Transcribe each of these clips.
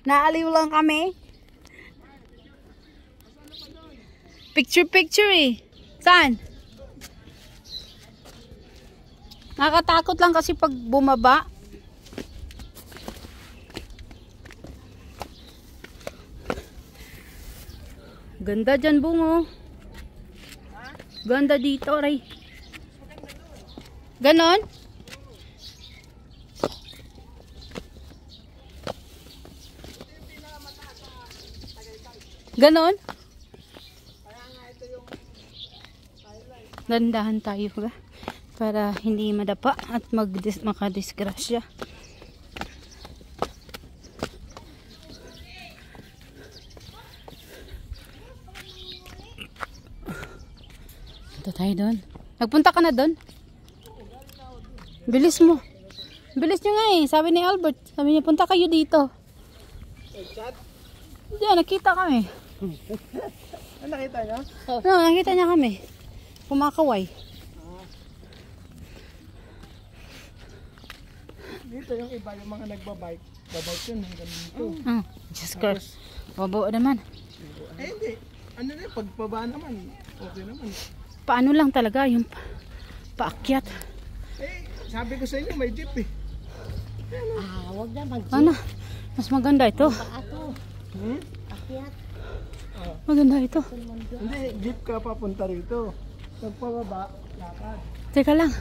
Naaliw lang kami. Picture eh. Saan? Nakakatakot lang kasi pag bumaba. Ganda dyan, bungo. Ganda dito, Ray. Ganon? Ganon? Dandahan tayo ba? Para hindi madapa at makadisgrasya. Punta tayo doon. Nagpunta ka na doon? Bilis mo. Bilis nyo nga eh. Sabi ni Albert. Sabi niya, punta kayo dito. Diyan, nakita kami. Nakita niya? No, nakita niya kami. Kumakaway. Dito yung iba, yung mga nagbabike. Babike yun hanggang dito. Diyos Christ. Wabo naman. Eh hindi. Ano na, pagpaba naman. Okay naman. Paano lang talaga yung paakyat. Eh, sabi ko sa inyo, may jeep eh. Wag na mag-jeep. Ano? Mas maganda ito. Paato. Akyat. Maganda ito. Hindi, jeep ka papunta rito. Pagpababa, lakad. Teka lang.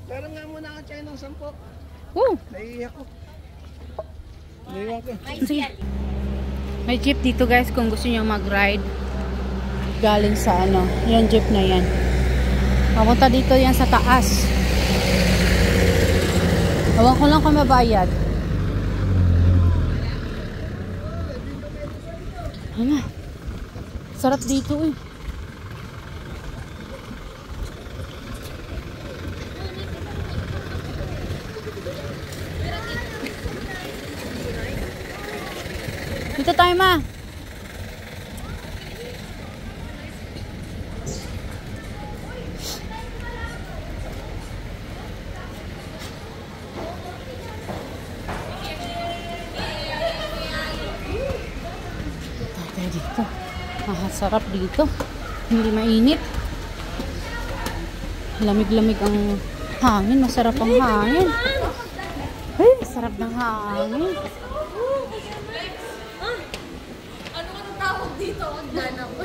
Pero nga muna ka tayo ng 10. Naiiyak ko. Naiiyak ko. Sige. May jeep dito guys kung gusto niyo mag-ride. Galing sa ano, yung jeep na yan. Papunta dito yan sa taas. Awan ko lang kung mabayad. Ano? Sarap dito eh. Dito tayo ma. Tayo dito. Sarap dito. Hindi mainit. Lamig-lamig ang hangin. Masarap ang hangin. Ay, sarap ng hangin. Dito, ang gana ko.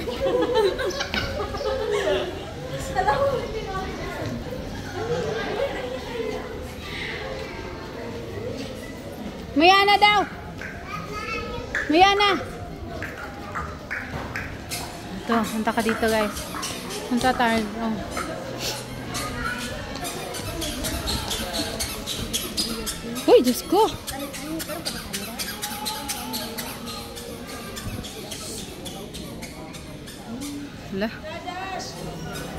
Mayana daw. Mayana. Ito, punta ka dito guys. Punta tayo. Oh. Uy, Diyos ko. Wala.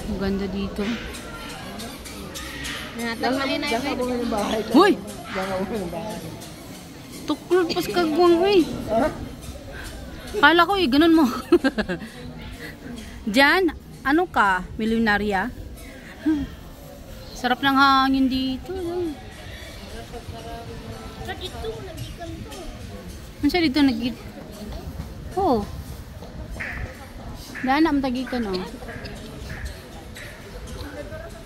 Ang ganda dito. Uy! Tuklod pas kagwang uy. Kala ko eh, ganun mo. Diyan, ano ka? Milyonarya? Sarap ng hangin dito. Sa dito, nagikan to. Ano siya dito nag... Oh. Daan na tagikan oh.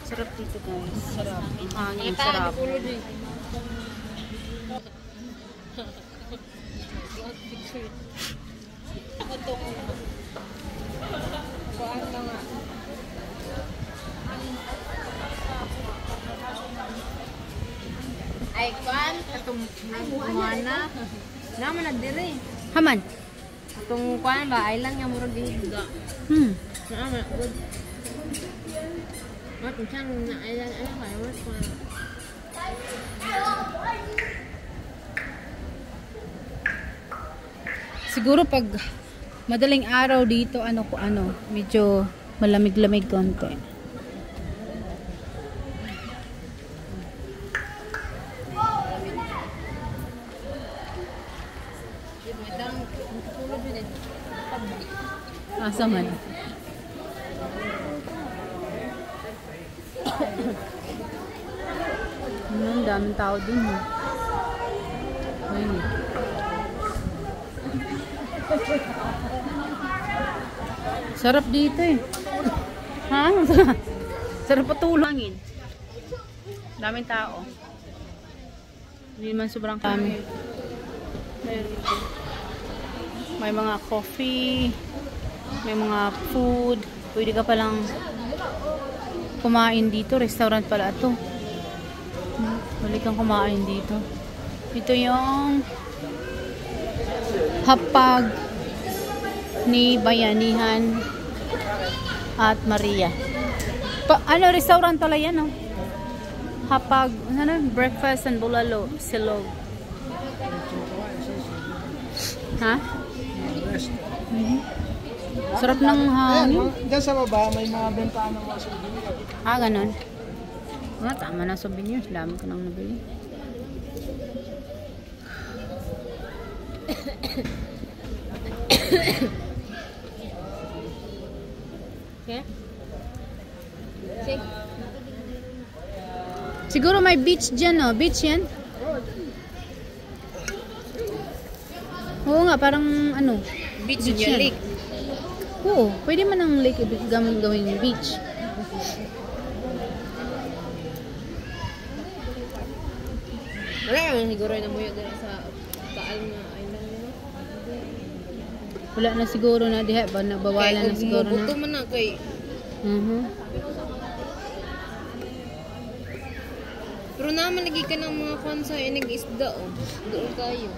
Sarap dito guys. Sarap. Hangin, sarap. Ako to. Kuhaan na nga. Ay, kuhaan. Itong mana. Naman na dire. Haman. Itong kuhaan ba? Ay lang yung murag higa. Naman, good. Mat, saan na ay lang. Ano kaya? Mat, kuhaan. Siguro pag madaling araw dito, medyo malamig-lamig konti. Asa man? Ang daming tao dun. Ayun. Sarap dito eh. Ha? Sarap patulangin. Daming tao. Hindi man sobrang kami. May mga coffee, may mga food. Pwede ka palang kumain dito. Restaurant pala ito. Pwede kang kumain dito. Ito yung hapag ni Bayanihan at Maria. Ano, restaurant pala yan, no? Hapag, ano, breakfast and bulalo, silog. Ha? Sarap ng hangin. Diyan sa baba, may mga bentahan ng mga souvenir. Ah, ganun. Tama na souvenirs. Dami ko nang nabili. Okay? Okay. Siguro may beach dyan, no? Beach yan? Oo nga, parang ano? Beach yung lake. Oo, pwede man ang lake gawin yung beach. Wala naman siguro na muyo dito sa Taal na island nila. Wala na siguro na diha ba nabawalan na siguro na. Buto man na kay. Pero naman lagi ka ng mga konsa inig isda oh. Doon kayo.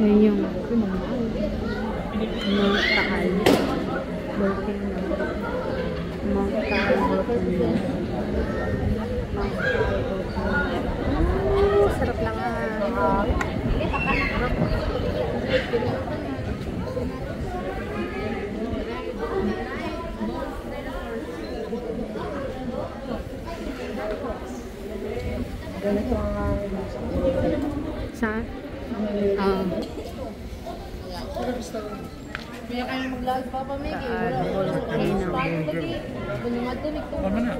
Ayun yung Mount Taal. Volcano. Mount Taal volcano. Sarap lang Ganito ang Saan? Kaya kayo mag-vlog Papa Miki. Taal volcano. Bunungan to nito. Tama na.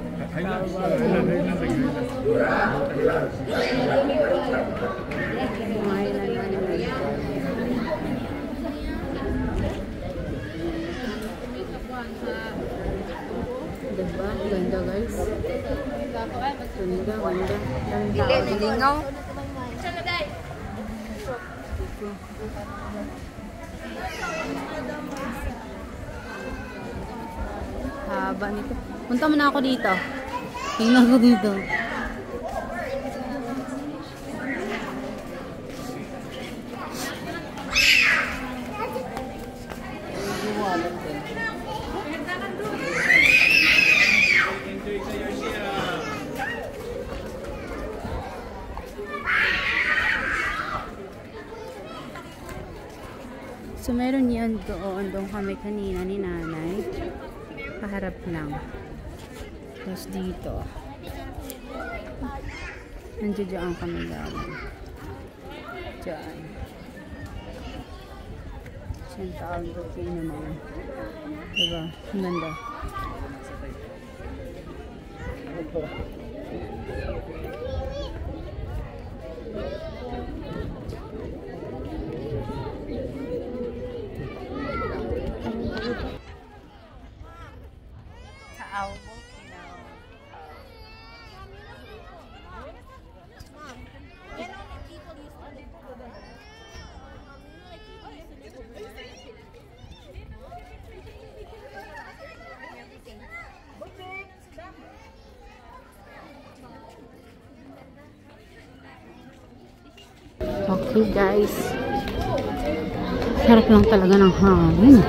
Diba? Ganda guys. Ganda, ganda. Daming tao. Dilingaw. Haba nito. Punta muna ako dito. Tingnan ko dito. So meron yan doon kami kanina ni nanay. Paharap lang. Tapos dito. Nandiyan dyan kami galing. Diyan. Diyan tawag volcano na yan. Diba? Ang ganda. Okay guys, sarap lang talaga ng hangin.